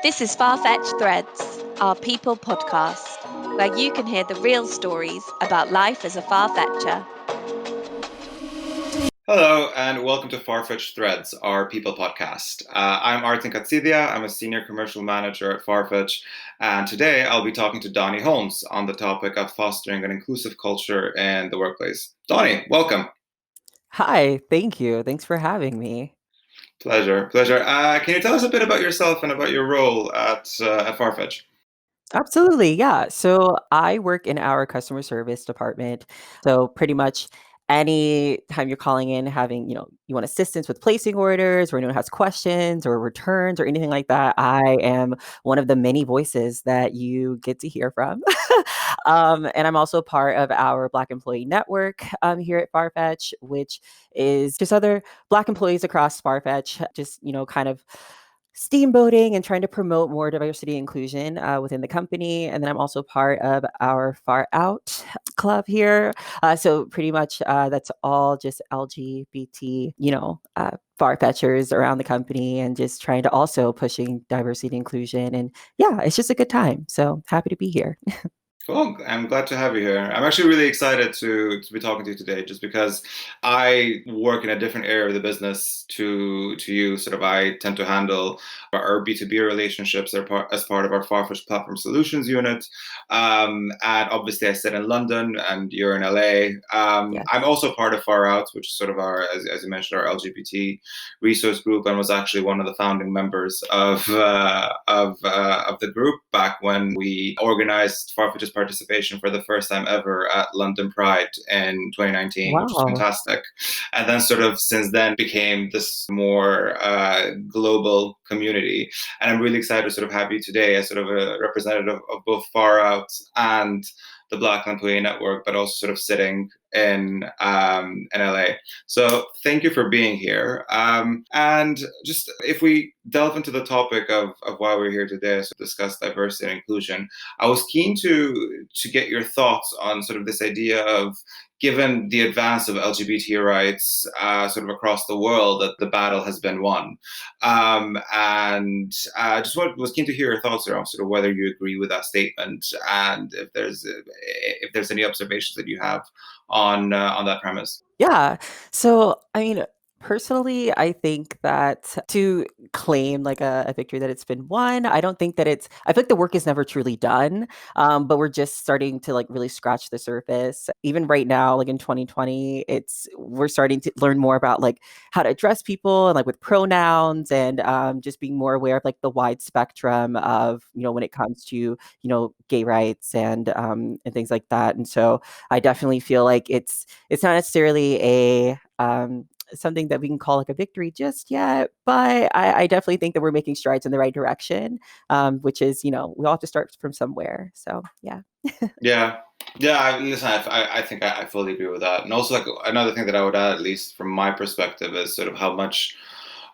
This is Farfetch Threads, our people podcast, where you can hear the real stories about life as a Farfetcher. Hello, and welcome to Farfetch Threads, our people podcast. I'm Artin Kacidhja. I'm a senior commercial manager at Farfetch, and today I'll be talking to Donnie Holmes on the topic of fostering an inclusive culture in the workplace. Donnie, welcome. Hi, thank you. Thanks for having me. Pleasure. Can you tell us a bit about yourself and about your role at Farfetch? Absolutely, yeah. So I work in our customer service department. So pretty much any time you're calling in, having, you want assistance with placing orders, or anyone has questions or returns or anything like that, I am one of the many voices that you get to hear from. And I'm also part of our Black Employee Network here at Farfetch, which is just other Black employees across Farfetch, just, kind of steamboating and trying to promote more diversity and inclusion within the company. And then I'm also part of our Far Out club here. So pretty much that's all just LGBT, Farfetchers around the company, and just trying to also pushing diversity and inclusion. And yeah, it's just a good time. So happy to be here. Cool. I'm glad to have you here. I'm actually really excited to be talking to you today, just because I work in a different area of the business to you. Sort of, I tend to handle our B2B relationships as part of our Farfetch Platform Solutions unit. And obviously, I sit in London, and you're in LA. Yes. I'm also part of Far Out, which is sort of our, as you mentioned, our LGBT resource group, and was actually one of the founding members of the group back when we organized Farfetch's participation for the first time ever at London Pride in 2019, which was Wow. fantastic. And then sort of since then became this more global community. And I'm really excited to sort of have you today as sort of a representative of both Far Out and the Black Employee Network, but also sort of sitting in LA. So thank you for being here. And just if we delve into the topic of why we're here today, so discuss diversity and inclusion, I was keen to get your thoughts on sort of this idea of, given the advance of LGBT rights sort of across the world, that the battle has been won. And just was keen to hear your thoughts around sort of whether you agree with that statement, and if there's any observations that you have on that premise. Yeah. So, I mean, personally, I think that to claim like a victory that it's been won, I don't think that I feel like the work is never truly done. But we're just starting to like really scratch the surface. Even right now, like in 2020, we're starting to learn more about like how to address people and like with pronouns, and just being more aware of like the wide spectrum of, when it comes to, gay rights and things like that. And so I definitely feel like it's not necessarily a something that we can call like a victory just yet, but I definitely think that we're making strides in the right direction, which is, we all have to start from somewhere. So yeah. Yeah. Listen, I think I fully agree with that. And also, like, another thing that I would add, at least from my perspective, is sort of how much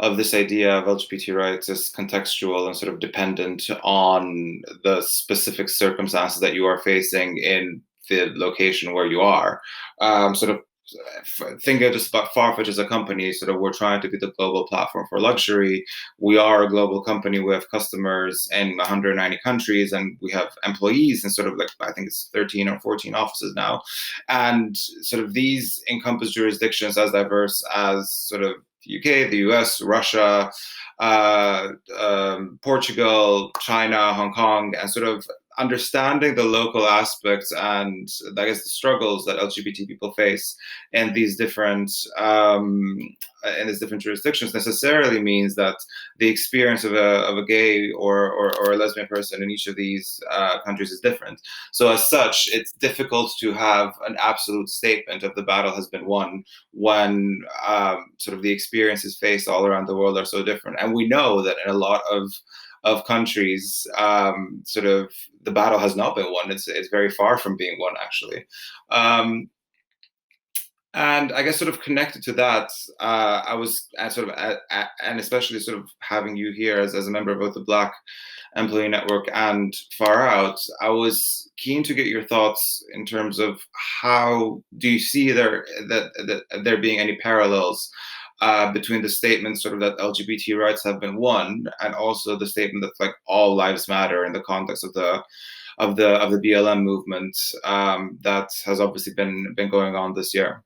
of this idea of LGBT rights is contextual and sort of dependent on the specific circumstances that you are facing in the location where you are. Sort of thinking just about Farfetch as a company, sort of we're trying to be the global platform for luxury. We are a global company. We have customers in 190 countries, and we have employees in sort of like, I think it's 13 or 14 offices now. And sort of these encompass jurisdictions as diverse as sort of the UK, the US, Russia, Portugal, China, Hong Kong, and sort of understanding the local aspects and, I guess, the struggles that LGBT people face in these different jurisdictions necessarily means that the experience of a gay or a lesbian person in each of these countries is different. So as such, it's difficult to have an absolute statement of the battle has been won when sort of the experiences faced all around the world are so different. And we know that in a lot of countries, sort of the battle has not been won. It's very far from being won, actually. And I guess sort of connected to that, I was and especially sort of having you here as a member of both the Black Employee Network and Far Out, I was keen to get your thoughts in terms of how do you see there being any parallels between the statement sort of that LGBT rights have been won, and also the statement that like all lives matter in the context of the BLM movement, that has obviously been going on this year.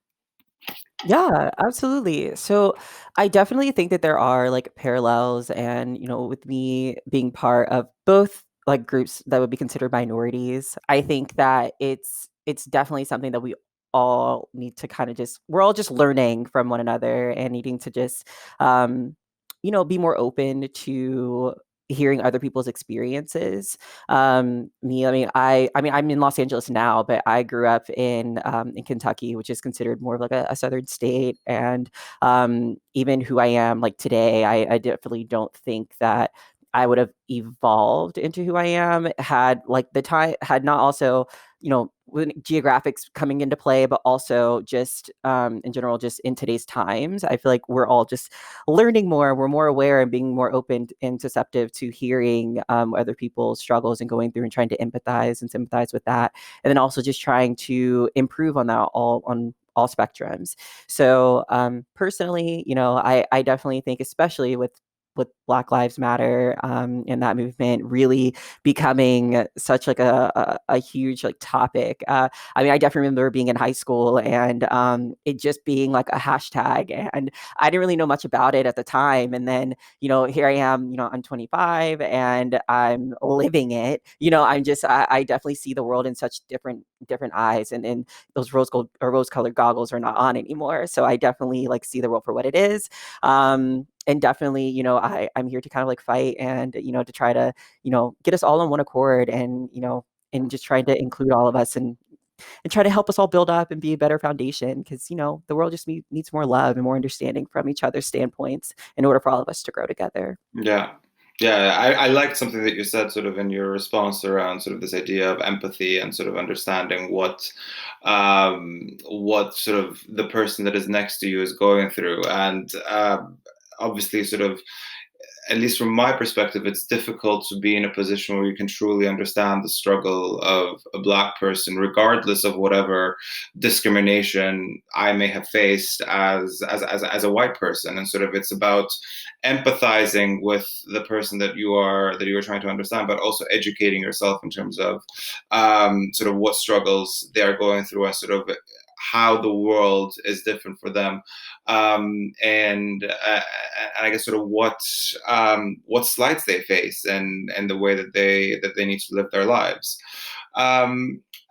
Yeah, absolutely. So I definitely think that there are like parallels, and with me being part of both like groups that would be considered minorities, I think that it's definitely something that we all need to kind of just we're all just learning from one another and needing to just um be more open to hearing other people's experiences. I mean, I'm in Los Angeles now, but I grew up in Kentucky, which is considered more of like a southern state. And even who I am like today, I definitely don't think that I would have evolved into who I am had like the time had not also, when geographics coming into play, but also just in general, just in today's times, I feel like we're all just learning more. We're more aware and being more open and receptive to hearing other people's struggles and going through and trying to empathize and sympathize with that. And then also just trying to improve on that on all spectrums. So personally, I definitely think, especially with Black Lives Matter and that movement really becoming such like a huge like topic. I mean, I definitely remember being in high school and it just being like a hashtag, and I didn't really know much about it at the time. And then, here I am, I'm 25 and I'm living it. I definitely see the world in such different eyes, and those rose gold or rose colored goggles are not on anymore. So I definitely like see the world for what it is. And definitely, I'm here to kind of like fight and, to try to, get us all on one accord, and just trying to include all of us, and try to help us all build up and be a better foundation, because, the world just needs more love and more understanding from each other's standpoints in order for all of us to grow together. Yeah. Yeah, I liked something that you said sort of in your response around sort of this idea of empathy and sort of understanding what sort of the person that is next to you is going through. And obviously sort of, at least from my perspective, it's difficult to be in a position where you can truly understand the struggle of a Black person, regardless of whatever discrimination I may have faced as a white person. And sort of, it's about empathizing with the person that you are trying to understand, but also educating yourself in terms of sort of what struggles they are going through, and sort of how the world is different for them, and I guess sort of what slights they face, and the way that they need to live their lives.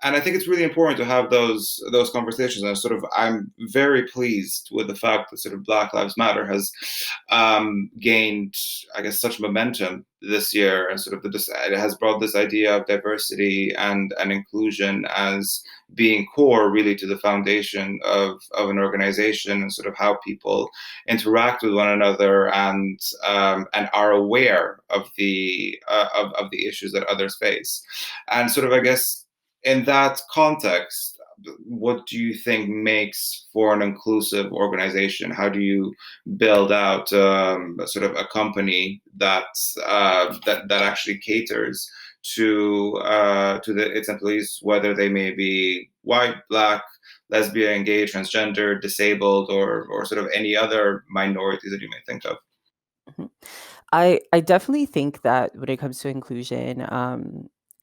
And I think it's really important to have those conversations. And sort of, I'm very pleased with the fact that sort of Black Lives Matter has gained, I guess, such momentum this year, and sort of it has brought this idea of diversity and inclusion as being core really to the foundation of an organization, and sort of how people interact with one another, and are aware of the issues that others face. And sort of, I guess, in that context, what do you think makes for an inclusive organization? How do you build out sort of a company that actually caters to its employees, whether they may be white, Black, lesbian, gay, transgender, disabled, or sort of any other minorities that you may think of? Mhm. I definitely think that when it comes to inclusion,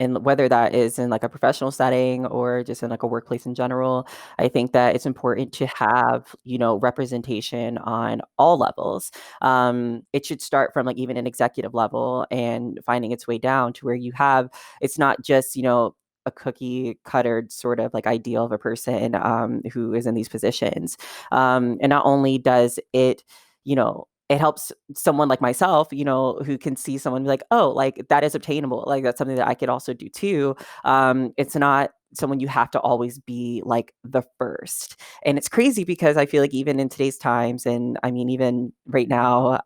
and whether that is in like a professional setting or just in like a workplace in general, I think that it's important to have, representation on all levels. It should start from like even an executive level and finding its way down to where it's not just, a cookie cuttered sort of like ideal of a person who is in these positions. And not only does it helps someone like myself, who can see someone be like, oh, like that is obtainable. Like that's something that I could also do too. It's not someone you have to always be like the first. And it's crazy because I feel like even in today's times, and I mean, even right now,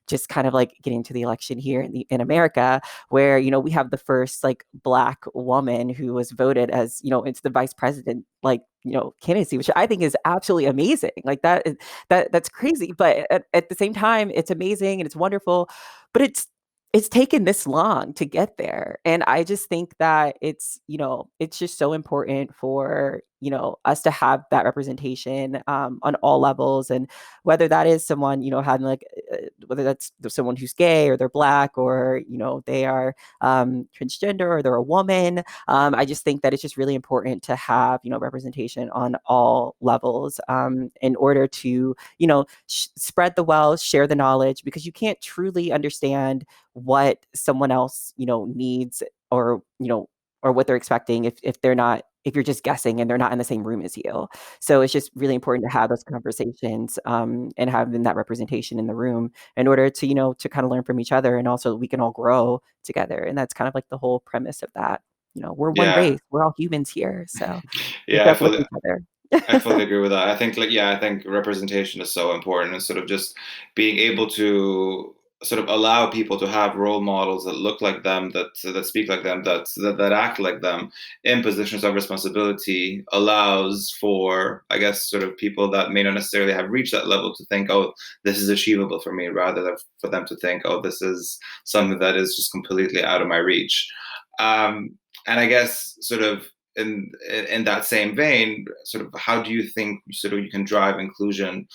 just kind of like getting to the election here in America, where, we have the first like Black woman who was voted as, it's the vice president, like, candidacy, which I think is absolutely amazing. Like that's crazy. But at the same time, it's amazing and it's wonderful, but it's taken this long to get there. And I just think that it's just so important for, us to have that representation on all levels, and whether that is someone, having like, whether that's someone who's gay or they're Black, or they are transgender, or they're a woman. I just think that it's just really important to have representation on all levels, in order to spread the wealth, share the knowledge, because you can't truly understand what someone else needs, or or what they're expecting, if they're not, if you're just guessing and they're not in the same room as you. So it's just really important to have those conversations, and having that representation in the room, in order to to kind of learn from each other, and also we can all grow together. And that's kind of like the whole premise of that. We're one Yeah. race, we're all humans here, so let's Yeah, uplift each other. I fully agree with that. I think I think representation is so important, and sort of just being able to sort of allow people to have role models that look like them, that speak like them, that act like them in positions of responsibility, allows for, I guess, sort of people that may not necessarily have reached that level to think, oh, this is achievable for me, rather than for them to think, oh, this is something that is just completely out of my reach. And I guess sort of in that same vein, sort of how do you think sort of you can drive inclusion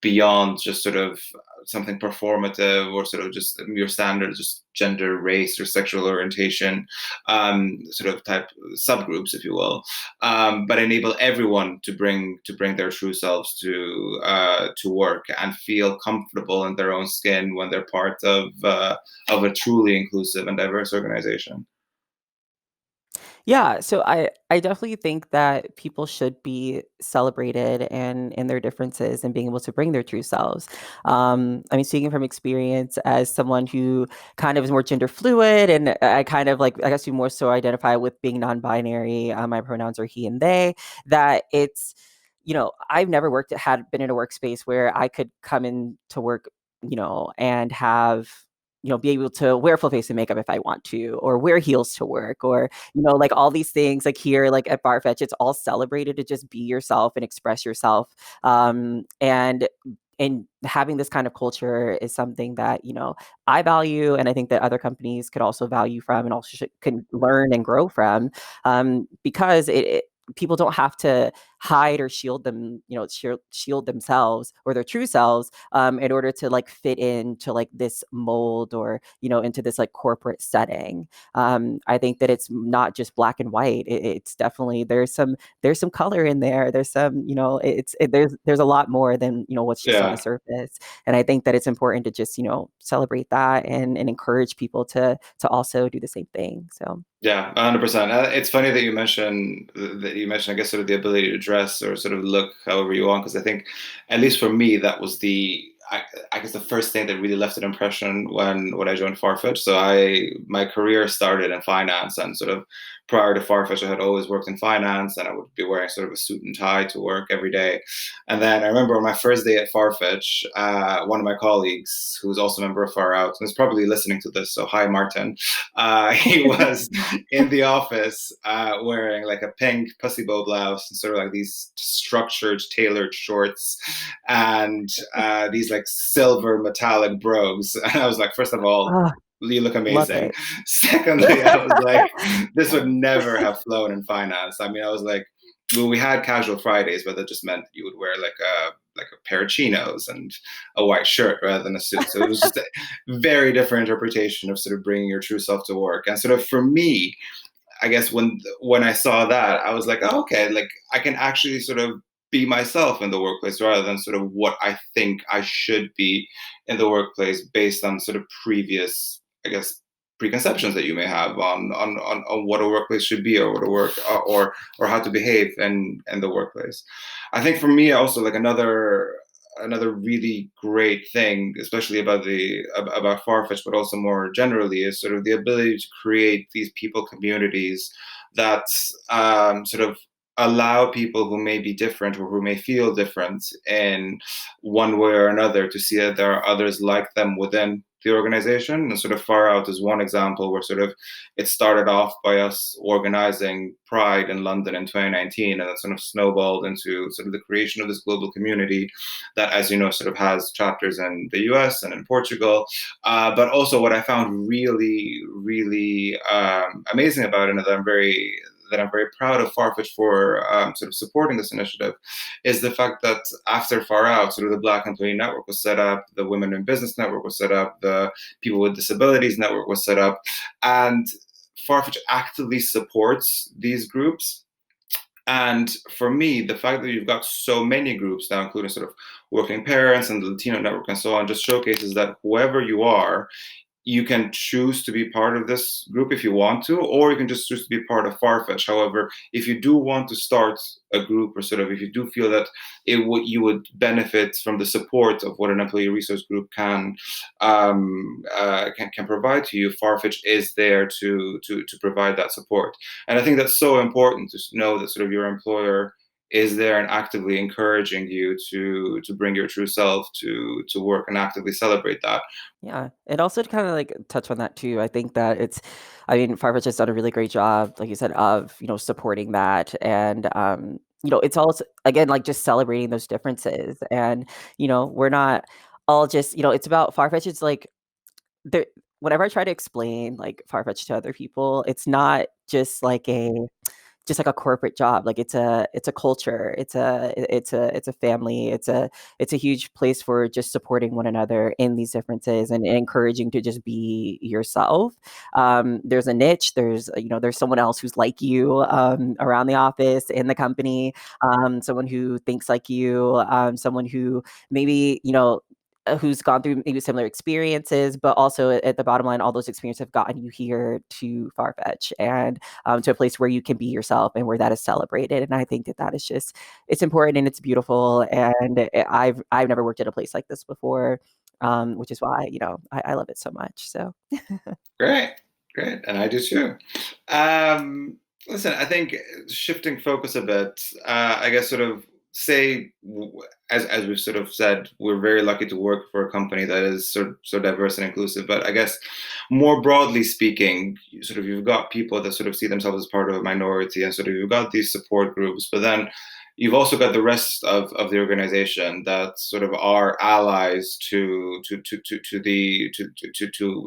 beyond just sort of something performative, or sort of just your standard, just gender, race, or sexual orientation, sort of type subgroups, if you will, but enable everyone to bring their true selves to work and feel comfortable in their own skin when they're part of a truly inclusive and diverse organization. Yeah, so I definitely think that people should be celebrated and in their differences, and being able to bring their true selves. I mean, speaking from experience as someone who kind of is more gender fluid, and I kind of like, I guess, you more so identify with being non-binary. My pronouns are he and they. That it's, I've never had been in a workspace where I could come in to work, and have, be able to wear full face and makeup if I want to, or wear heels to work, or, like all these things, like here, like at Farfetch, it's all celebrated to just be yourself and express yourself. And having this kind of culture is something that, I value, and I think that other companies could also value from, and also can learn and grow from, because people don't have to hide or shield them, shield themselves or their true selves, in order to like fit into like this mold, or into this like corporate setting. I think that it's not just black and white. It's definitely, there's some color in there. There's some, there's a lot more than what's just on the Yeah. surface. And I think that it's important to just celebrate that, and encourage people to also do the same thing. So Yeah, 100%. It's funny that you mentioned, I guess, sort of the ability to dress or sort of look however you want, because I think, at least for me, that was I guess the first thing that really left an impression when I joined Farfetch. So my career started in finance, and sort of prior to Farfetch, I had always worked in finance, and I would be wearing sort of a suit and tie to work every day. And then I remember on my first day at Farfetch, one of my colleagues, who's also a member of Far Out, and is probably listening to this, so hi Martin. He was in the office, wearing like a pink pussy bow blouse, and sort of like these structured, tailored shorts, and these like silver metallic brogues. And I was like, first of all, ah, you look love amazing. it. Secondly, I was like, this would never have flown in finance. I mean, I was like, well, we had casual Fridays, but that just meant you would wear like a pair of chinos and a white shirt rather than a suit. So it was just a very different interpretation of sort of bringing your true self to work. And sort of for me, I guess when I saw that, I was like, oh, okay, like I can actually sort of be myself in the workplace, rather than sort of what I think I should be in the workplace based on sort of previous, I guess, preconceptions that you may have on what a workplace should be, or what a work or how to behave in the workplace. I think for me also, like another really great thing, especially about Farfetch, but also more generally, is sort of the ability to create these people communities that sort of allow people who may be different, or who may feel different in one way or another, to see that there are others like them within the organization. And sort of Far Out is one example where sort of it started off by us organizing Pride in London in 2019, and that sort of snowballed into sort of the creation of this global community that, as you know, sort of has chapters in the US and in Portugal. But also what I found really, really amazing about it, and that that I'm very proud of Farfetch for sort of supporting this initiative is the fact that after Far Out, sort of the Black Employee Network was set up, the Women in Business Network was set up, the People with Disabilities Network was set up, and Farfetch actively supports these groups. And for me, the fact that you've got so many groups now, including sort of working parents and the Latino network and so on, just showcases that whoever you are, you can choose to be part of this group if you want to, or you can just choose to be part of Farfetch. However, if you do want to start a group, or sort of if you do feel that you would benefit from the support of what an employee resource group can provide to you, Farfetch is there to provide that support. And I think that's so important to know that sort of your employer is there and actively encouraging you to bring your true self to work and actively celebrate that. Yeah, and also to kind of like touch on that too, I think that I mean, Farfetch has done a really great job, like you said, of supporting that, and it's also again like just celebrating those differences, and we're not all just it's about Farfetch. It's like there. Whenever I try to explain like Farfetch to other people, it's not just like a corporate job. Like it's a culture. It's a family. It's a huge place for just supporting one another in these differences and encouraging to just be yourself. There's a niche. There's someone else who's like you around the office, in the company. Someone who thinks like you. Someone who maybe who's gone through maybe similar experiences, but also at the bottom line, all those experiences have gotten you here to Farfetch and to a place where you can be yourself and where that is celebrated. And I think that is just, it's important and it's beautiful. And I've never worked at a place like this before, which is why, I love it so much. So Great, great. And I do too. Listen, I think shifting focus a bit, I guess sort of say, as we've sort of said, we're very lucky to work for a company that is so diverse and inclusive. But I guess more broadly speaking, you've got people that sort of see themselves as part of a minority, and sort of you've got these support groups, but then you've also got the rest of the organization that sort of are allies to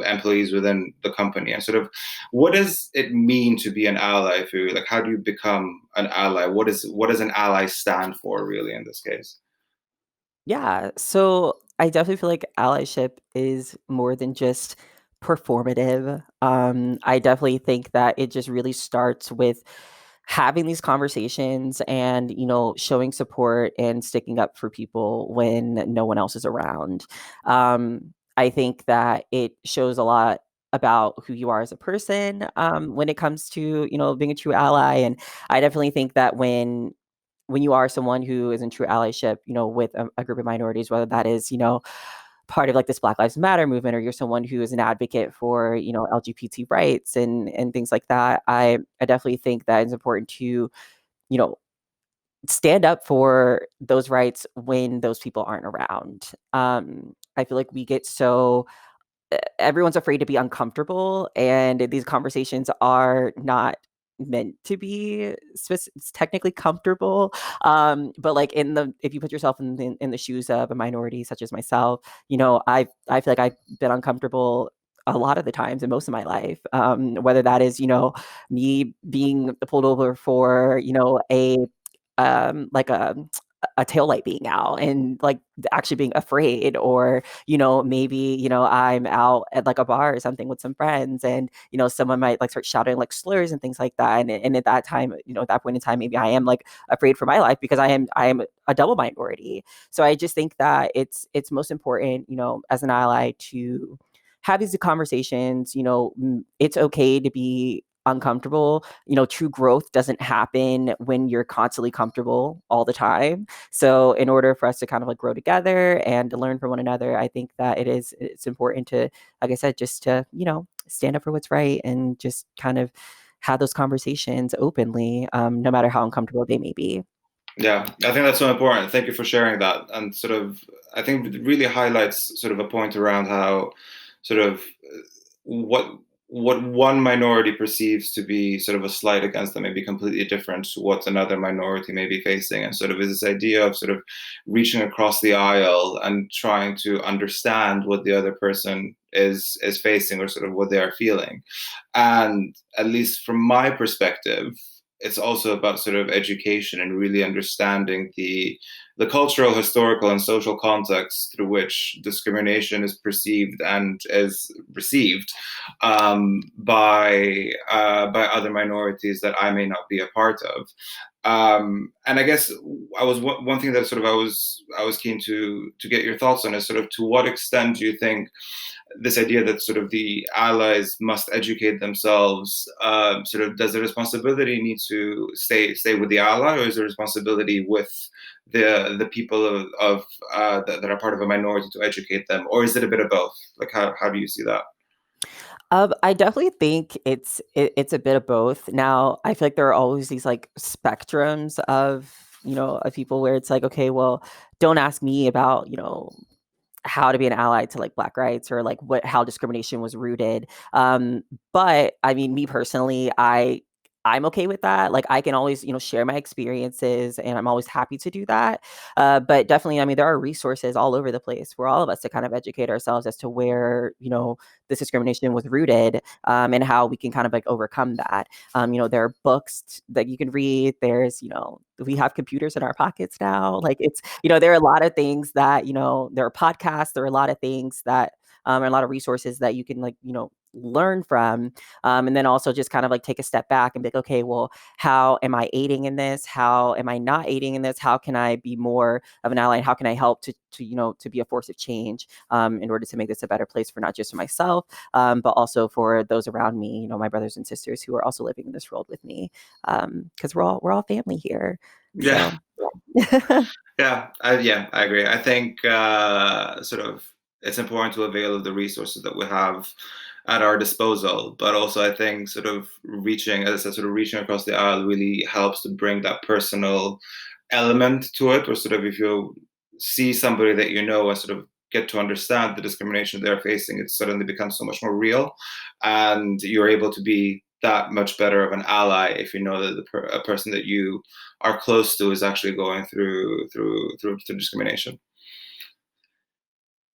employees within the company. And sort of, what does it mean to be an ally for you? Like, how do you become an ally? What does an ally stand for, really, in this case? yeah, so I definitely feel like allyship is more than just performative. I definitely think that it just really starts with having these conversations and showing support and sticking up for people when no one else is around. I think that it shows a lot about who you are as a person when it comes to being a true ally. And I definitely think that when you are someone who is in true allyship, with a group of minorities, whether that is, part of like this Black Lives Matter movement, or you're someone who is an advocate for, LGBT rights and things like that, I definitely think that it's important to, you know, stand up for those rights when those people aren't around. I feel like we get so everyone's afraid to be uncomfortable, and these conversations are not meant to be it's technically comfortable, but like if you put yourself in the shoes of a minority such as myself, I feel like I've been uncomfortable a lot of the times in most of my life, whether that is me being pulled over for a like a taillight being out and like actually being afraid, or maybe I'm out at like a bar or something with some friends, and someone might like start shouting like slurs and things like that, and at that time, at that point in time, maybe I am like afraid for my life because I am a double minority. So I just think that it's most important, as an ally, to have these conversations. It's okay to be uncomfortable. True growth doesn't happen when you're constantly comfortable all the time. So in order for us to kind of like grow together and to learn from one another, I think that it's important to, like I said, just to stand up for what's right and just kind of have those conversations openly, no matter how uncomfortable they may be. Yeah, I think that's so important. Thank you for sharing that. And sort of, I think it really highlights sort of a point around how sort of what one minority perceives to be sort of a slight against them may be completely different to what another minority may be facing. And sort of is this idea of sort of reaching across the aisle and trying to understand what the other person is facing, or sort of what they are feeling. And at least from my perspective, it's also about sort of education and really understanding the cultural, historical, and social context through which discrimination is perceived and is received by other minorities that I may not be a part of. And I guess one thing that sort of I was keen to get your thoughts on is sort of to what extent do you think this idea that sort of the allies must educate themselves, sort of does the responsibility need to stay with the ally, or is the responsibility with the people that are part of a minority to educate them, or is it a bit of both? Like how do you see that? I definitely think it's a bit of both. Now, I feel like there are always these like spectrums of, of people where it's like, okay, well, don't ask me about, how to be an ally to like Black rights or like how discrimination was rooted. But I mean, me personally, I'm okay with that. Like I can always, share my experiences and I'm always happy to do that. But definitely, I mean, there are resources all over the place for all of us to kind of educate ourselves as to where, this discrimination was rooted, and how we can kind of like overcome that. There are books that you can read. There's, we have computers in our pockets now. Like it's, there are a lot of things that, there are podcasts, there are a lot of things that, and a lot of resources that you can like, learn from. And then also just kind of like take a step back and be like, okay, well, how am I aiding in this? How am I not aiding in this? How can I be more of an ally? And how can I help to to be a force of change, in order to make this a better place for not just for myself, but also for those around me, my brothers and sisters who are also living in this world with me. Because we're all family here. Yeah. So. Yeah, I agree. I think sort of it's important to avail of the resources that we have at our disposal, but also I think sort of reaching, as I said, sort of reaching across the aisle really helps to bring that personal element to it, or sort of if you see somebody that you know and sort of get to understand the discrimination they're facing, it suddenly becomes so much more real, and you're able to be that much better of an ally if you know that a person that you are close to is actually going through discrimination.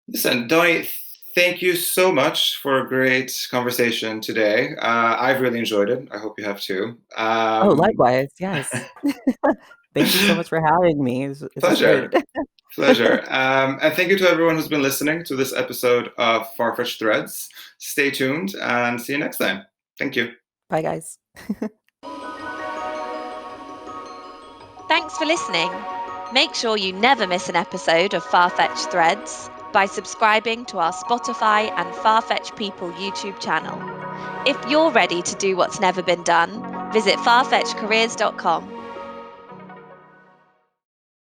Listen, Donnie, thank you so much for a great conversation today. I've really enjoyed it. I hope you have too. Oh, likewise. Yes. Thank you so much for having me. This was great. Pleasure. Pleasure. And thank you to everyone who's been listening to this episode of Farfetch Threads. Stay tuned and see you next time. Thank you. Bye, guys. Thanks for listening. Make sure you never miss an episode of Farfetch Threads by subscribing to our Spotify and Farfetch People YouTube channel. If you're ready to do what's never been done, visit farfetchcareers.com